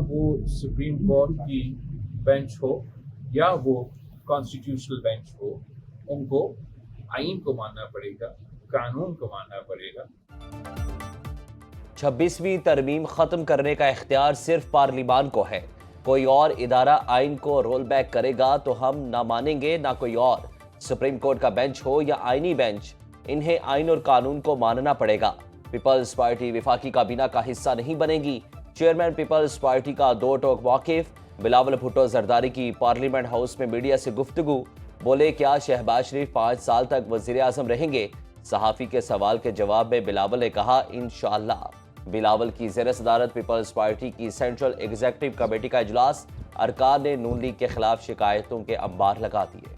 वो supreme court की bench हो या वो कॉन्स्टिट्यूशनल बेंच हो, उनको आइन को मानना पड़ेगा, कानून को मानना पड़ेगा। 26वीं तरमीम खत्म करने का इख्तियार सिर्फ पार्लिमान को है। कोई और इदारा आइन को रोल बैक करेगा तो हम ना मानेंगे ना कोई और। सुप्रीम कोर्ट का बेंच हो या आईनी बेंच, इन्हें आइन और कानून को मानना पड़ेगा। पीपल्स पार्टी विफाकी काबीना का हिस्सा नहीं बनेगी। चेयरमैन पीपल्स पार्टी का दो टोक मौकिफ। बिलावल भुट्टो जरदारी की पार्लियामेंट हाउस में मीडिया से गुफ्तगू। बोले क्या शहबाज शरीफ 5 साल तक वजीर आजम रहेंगे? सहाफी के सवाल के जवाब में बिलावल ने कहा इंशाअल्लाह। बिलावल की ज़ेर सदारत पीपल्स पार्टी की सेंट्रल एग्जीक्यूटिव कमेटी का इजलास। अरकान ने नून लीग के खिलाफ शिकायतों के अंबार लगा दिए।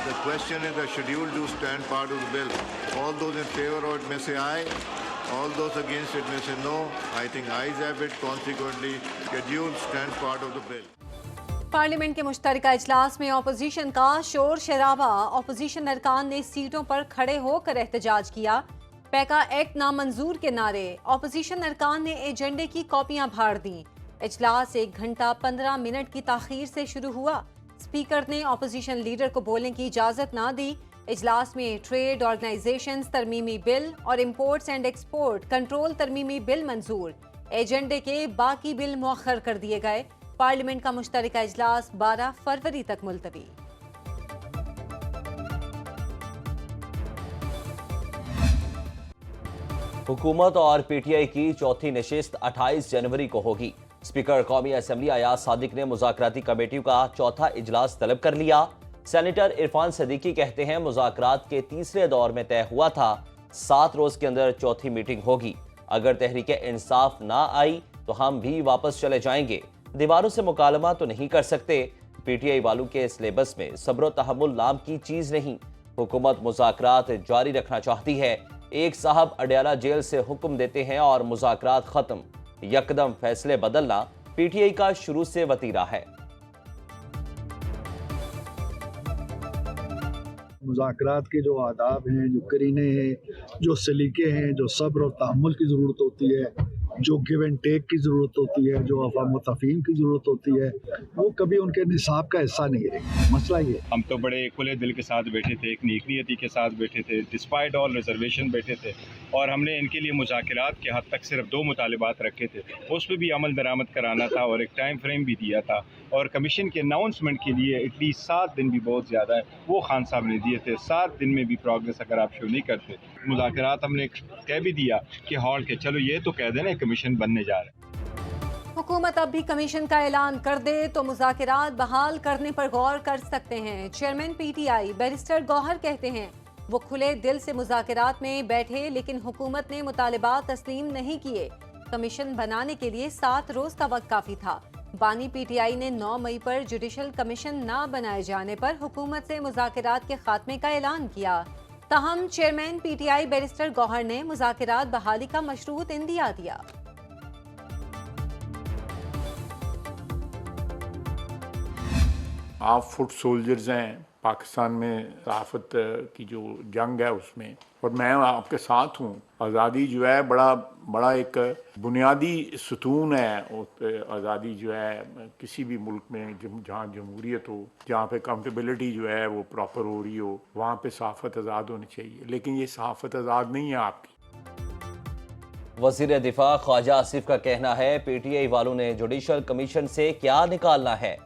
The question is the schedule to stand part of the bill. All those in favor of it may say aye. All those against it may say no. I think ayes have it. Consequently, schedule stand part of the bill. Parliament के मुश्तरका इजलास में opposition का शोर शराबा। Opposition अरकान ने सीटों पर खड़े होकर एहतजाज किया। पैका एक्ट नामंजूर के नारे। अपोजिशन अरकान ने एजेंडे की कॉपियां फाड़ दी। इजलास 1 घंटा 15 मिनट की ताखीर से शुरू हुआ। स्पीकर ने अपोजिशन लीडर को बोलने की इजाजत ना दी। इजलास में ट्रेड ऑर्गेनाइजेशंस तरमीमी बिल और इंपोर्ट्स एंड एक्सपोर्ट कंट्रोल तरमीमी बिल मंजूर। एजेंडे के बाकी बिल मुअख्खर कर दिए गए। पार्लियामेंट का मुश्तरका इजलास 12 फरवरी तक मुलतवी। हुकूमत और पीटीआई की चौथी नशिस्त 28 जनवरी को होगी। स्पीकर कौमी असेंबली अयाज सादिक ने मुज़ाकराती कमेटियों का चौथा इजलास तलब कर लिया। सेनेटर इरफान सदीकी कहते हैं मुज़ाकरात के तीसरे दौर में तय हुआ था 7 रोज के अंदर चौथी मीटिंग होगी। अगर तहरीक इंसाफ ना आई तो हम भी वापस चले जाएंगे। दीवारों से मुकालमा तो नहीं कर सकते। पीटीआई वालों के सिलेबस में सब्र तहम्मुल नाम की चीज नहीं। हुकूमत मुज़ाकरात जारी रखना चाहती है। एक साहब अडयाला जेल से हुक्म देते हैं और मुज़ाकरात खत्म। यकदम फैसले बदलना पीटीआई का शुरू से वतीरा है। मुज़ाकरात के जो आदाब हैं, जो करीने हैं, जो सलीके हैं, जो सब्र और तहम्मुल की ज़रूरत होती है, जो गिव एंड टेक की ज़रूरत होती है, जो अफ़ाम तफ़हीम की ज़रूरत होती है, वो कभी उनके निसाब का हिस्सा नहीं रही। मसला ये हम तो बड़े खुले दिल के साथ बैठे थे, एक नेक नियति के साथ बैठे थे, डिस्पाइट ऑल रिजर्वेशन बैठे थे और हमने इनके लिए मुज़ाकरात के हद तक सिर्फ 2 मुतालिबात रखे थे। उस पर भी अमल दरामद कराना था और एक टाइम फ्रेम भी दिया था और कमीशन के अनाउंसमेंट के लिए एटलीस्ट 7 दिन भी बहुत ज़्यादा है, वो खान साहब ने दिए थे। 7 दिन में भी प्रोग्रेस अगर आप शो नहीं करते। मुज़ाकरात हमने कह भी दिया कि हॉल के चलो ये तो कह देना कमीशन बनने जा रहे हैं। हुकूमत अब भी कमीशन का ऐलान कर दे तो मुज़ाकरात बहाल करने पर गौर कर सकते हैं। चेयरमैन पीटीआई बैरिस्टर गौहर कहते हैं वो खुले दिल से मुज़ाकरात में बैठे लेकिन हुकूमत ने मुतालिबात तस्लीम नहीं किए। कमीशन बनाने के लिए 7 रोज का वक्त काफी था। बानी पीटीआई ने 9 मई पर जुडिशल कमीशन न बनाए जाने पर हुकूमत से मुज़ाकरात के खात्मे का ऐलान किया। ताहम चेयरमैन पीटीआई बैरिस्टर गौहर ने मुज़ाकरात बहाली का मशरूत इंदिया दिया। आप फुट सोल्जर्स हैं पाकिस्तान में सहाफ़त की जो जंग है उसमें, और मैं आपके साथ हूँ। आज़ादी जो है बड़ा एक बुनियादी सतून है। आज़ादी जो है किसी भी मुल्क में जहाँ जमहूरियत हो, जहाँ पे अकाउंटेबिलिटी जो है वो प्रॉपर हो रही हो, वहाँ पे सहाफ़त आज़ाद होनी चाहिए। लेकिन ये सहाफ़त आज़ाद नहीं है आपकी। वज़ीर दिफा ख्वाजा आसिफ का कहना है पीटीआई वालों ने जुडिशल कमीशन से क्या निकालना है।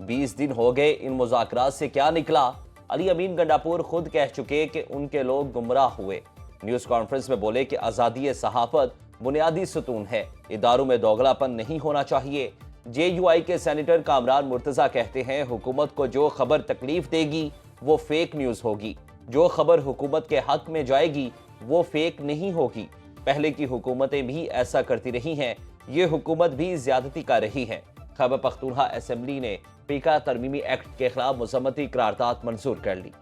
20 दिन हो गए, इन मुज़ाकरात से क्या निकला? अली अमीन गंडापुर खुद कह चुके कि उनके लोग गुमराह हुए। न्यूज़ कॉन्फ्रेंस में बोले कि आज़ादी सहाफ़त बुनियादी सतून है, इदारों में दोगलापन नहीं होना चाहिए। जेयूआई के सेनेटर कामरान मुर्तज़ा कहते हैं हुकूमत को जो खबर तकलीफ देगी वो फेक न्यूज़ होगी, जो खबर हुकूमत के हक में जाएगी वो फेक नहीं होगी। पहले की हुकूमतें भी ऐसा करती रही हैं, ये हुकूमत भी ज्यादती कर रही है। खैबर पख्तूनख्वा असेंबली ने पीका तरमीमी एक्ट के खिलाफ मुज़म्मती करारदाद मंजूर कर ली।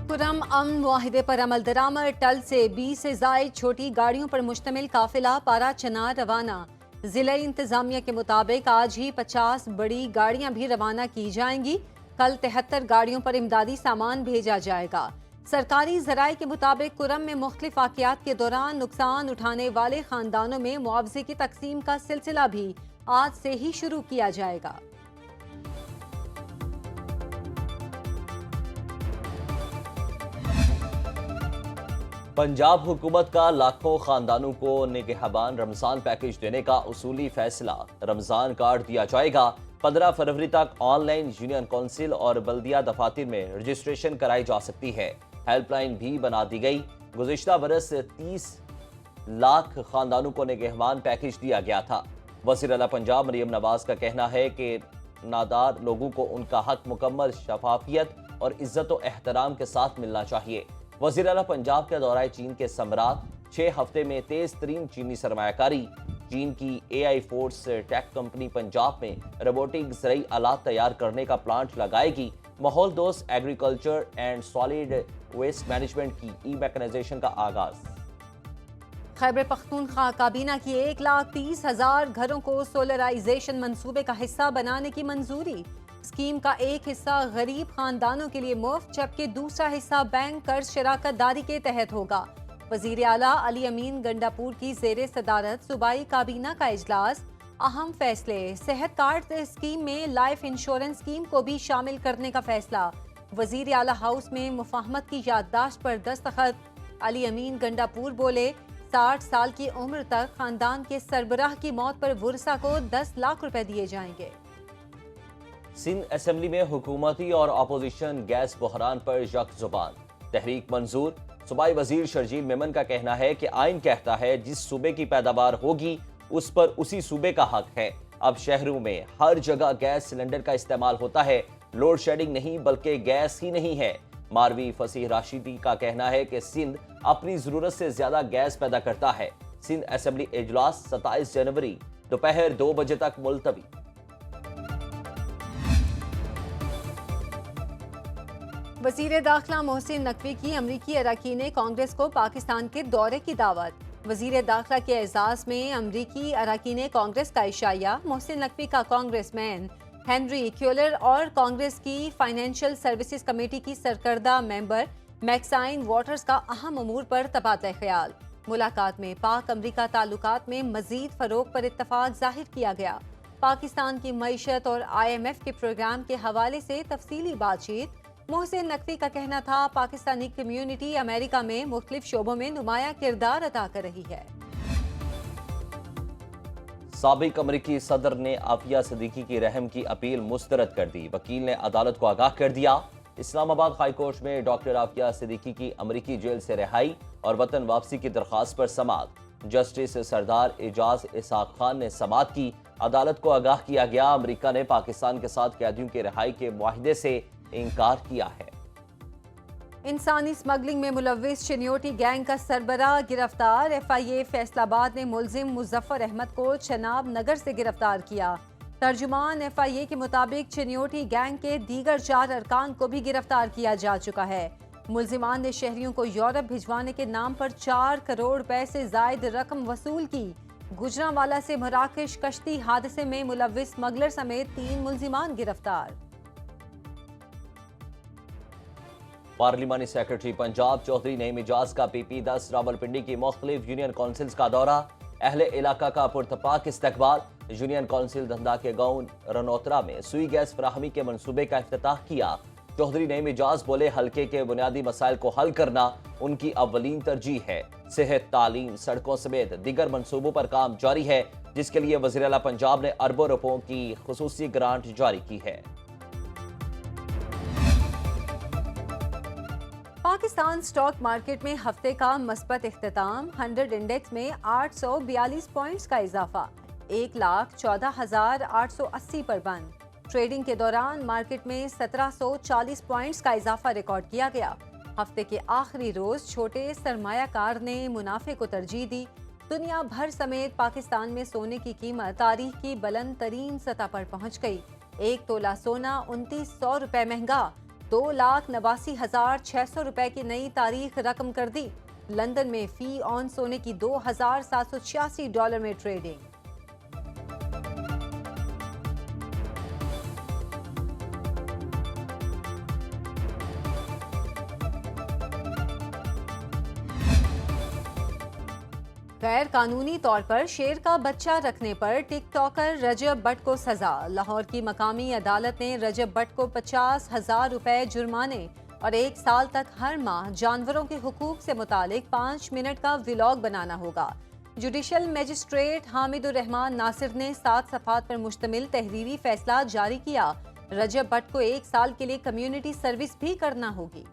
पुरम अमन मुआहिदे पर अमल दरामद। टल से 20 से जायद छोटी गाड़ियों पर मुश्तमिल काफिला पारा चनार रवाना। जिला इंतजामिया के मुताबिक आज ही 50 बड़ी गाड़ियां भी रवाना की जाएंगी। कल 73 गाड़ियों पर इमदादी सामान भेजा जाएगा। सरकारी जराये के मुताबिक कुरम में मुख्तलिफ वाक़यात के दौरान नुकसान उठाने वाले खानदानों में मुआवजे की तकसीम का सिलसिला भी आज से ही शुरू किया जाएगा। पंजाब हुकूमत का लाखों खानदानों को निगहबान रमजान पैकेज देने का उसूली फैसला। रमजान कार्ड दिया जाएगा। 15 फरवरी तक ऑनलाइन यूनियन काउंसिल और बल्दिया दफातर में रजिस्ट्रेशन कराई जा सकती है। हेल्पलाइन भी बना दी गई। गुज़िश्ता बरस 30 लाख खानदानों को निगहबान पैकेज दिया गया था। वज़ीर आला पंजाब मरियम नवाज का कहना है कि नादार लोगों को उनका हक मुकम्मल शफाफियत और इज्जत व एहतराम के साथ मिलना चाहिए। वज़ीर आला पंजाब के दौराए चीन के सम्राट 6 हफ्ते में तेज तरीन चीनी सरमायाकारी। चीन की AI force tech company Punjab में रोबोटिक ज़रई आलात तैयार करने का प्लांट लगाएगी। माहौल दोस्त agriculture and solid waste management की मैकेनाइजेशन का आगाज। खैबर पख्तूनख्वा काबीना की 1,30,000 घरों को सोलराइजेशन मंसूबे का हिस्सा बनाने की मंजूरी। स्कीम का एक हिस्सा गरीब खानदानों के लिए मुफ्त, जबकि दूसरा हिस्सा बैंक कर्ज शराकत दारी के तहत होगा। वजीर आला अली अमीन गंडापुर की जेर सदारत सूबाई काबीना का इजलास। अहम फैसले। सेहत कार्ड स्कीम में लाइफ इंश्योरेंस स्कीम को भी शामिल करने का फैसला। वजीर आला हाउस में मुफाहमत की याददाश्त पर दस्तखत। अली अमीन गंडापुर बोले 60 साल की उम्र तक खानदान के सरबराह की मौत पर वुरसा को 10 लाख रुपए दिए जाएंगे। सिंध असेंबली में हुकूमती और अपोजिशन गैस बहरान पर यक जुबान। तहरीक मंजूर। सूबाई वजीर शर्जील मेमन का कहना है कि आइन कहता है जिस सूबे की पैदावार होगी उस पर उसी सूबे का हक है। अब शहरों में हर जगह गैस सिलेंडर का इस्तेमाल होता है। लोड शेडिंग नहीं बल्कि गैस ही नहीं है। मारवी फसीह राशिदी का कहना है कि सिंध अपनी जरूरत से ज्यादा गैस पैदा करता है। सिंध असेंबली इजलास 27 जनवरी दोपहर 2 बजे तक मुलतवी। वजीर दाखिला मोहसिन नकवी की अमरीकी अरकान कांग्रेस को पाकिस्तान के दौरे की दावत। वजीर दाखिला के एजाज में अमरीकी अरकान कांग्रेस का इशाया। मोहसिन नकवी का कांग्रेसमैन हेनरी क्यूलर और कांग्रेस की फाइनेंशियल सर्विसेज कमेटी की सरकर्दा मेंबर मैक्साइन वाटर्स का अहम अमूर पर तबादला ख्याल। मुलाकात में पाक अमरीका ताल्लुकात में मजीद फरोग पर इत्तफाक जाहिर किया गया। पाकिस्तान की मईशत और IMF के प्रोग्राम के हवाले से तफसीली बातचीत। मोहसिन नकवी का कहना था पाकिस्तानी कम्युनिटी अमेरिका में मुख्तलिफ शोबों में नुमाया किरदार अदा कर रही है। साबिक अमरीकी सदर ने आफिया सिद्दीकी की रहम की अपील मुस्तरद कर दी। वकील ने अदालत को आगाह कर दिया। इस्लामाबाद हाई कोर्ट में डॉक्टर आफिया सिद्दीकी की अमरीकी जेल से रिहाई और वतन वापसी की दरख्वास्त पर समाअत। जस्टिस सरदार एजाज इसाक खान ने समाअत की। अदालत को आगाह किया गया अमरीका ने पाकिस्तान के साथ कैदियों की रिहाई के मुआहिदे से इनकार किया है। इंसानी स्मगलिंग में मुलव्विस चिन्योटी गैंग का सरबराह गिरफ्तार। FIA फैसलाबाद ने मुलजिम मुजफ्फर अहमद को चनाब नगर से गिरफ्तार किया। तर्जुमान FIA के मुताबिक चिन्योटी गैंग के दीगर 4 अरकान को भी गिरफ्तार किया जा चुका है। मुलजिमान ने शहरियों को यूरोप भिजवाने के नाम पर 4 करोड़ रुपए से जायद रकम वसूल की। गुजरांवाला से मराकश कश्ती हादसे में मुलव्विस स्मगलर समेत 3 मुलजिमान गिरफ्तार। पार्लिमानी सेक्रेटरी पंजाब चौधरी नईम इजाज का PP10 रावलपिंडी की मुख्तलिफ यूनियन काउंसिल्स का दौरा। अहले इलाका का पुरतपाक इस्तकबाल। यूनियन काउंसिल धंधा के गाँव रनौतरा में सुई गैस फराहमी के मनसूबे का इफ्तिताह किया। चौधरी नईम इजाज बोले हल्के के बुनियादी मसाइल को हल करना उनकी अव्वलीन तरजीह है। सेहत, तालीम, सड़कों समेत दीगर मनसूबों पर काम जारी है, जिसके लिए वज़ीर आला पंजाब ने अरबों रुपयों की खुसूसी ग्रांट जारी की है। पाकिस्तान स्टॉक मार्केट में हफ्ते का मस्बत इख्तिताम। 100 इंडेक्स में 842 पॉइंट्स का इजाफा। 1,14,880 पर बंद। ट्रेडिंग के दौरान मार्केट में 1740 पॉइंट्स का इजाफा रिकॉर्ड किया गया। हफ्ते के आखिरी रोज छोटे सरमायाकार ने मुनाफे को तरजीह दी। दुनिया भर समेत पाकिस्तान में सोने की कीमत तारीख की बुलंद तरीन सतह पर पहुंच गई। 1 तोला सोना 2900 रुपए महंगा 2,89,600 रुपए की नई तारीख रकम कर दी। लंदन में फी ऑन सोने की $2,786 में ट्रेडिंग। गैर कानूनी तौर पर शेर का बच्चा रखने पर टिकटॉकर रजब भट्ट को सजा। लाहौर की मकामी अदालत ने रजब भट्ट को 50,000 रुपए जुर्माने और 1 साल तक हर माह जानवरों के हुकूक से मुतालिक 5 मिनट का व्लॉग बनाना होगा। जुडिशल मजिस्ट्रेट हामिदुर रहमान नासिर ने 7 सफ़ात पर मुश्तमिल तहरीरी फैसला जारी किया। रजब भट्ट को 1 साल के लिए कम्युनिटी सर्विस भी करना होगी।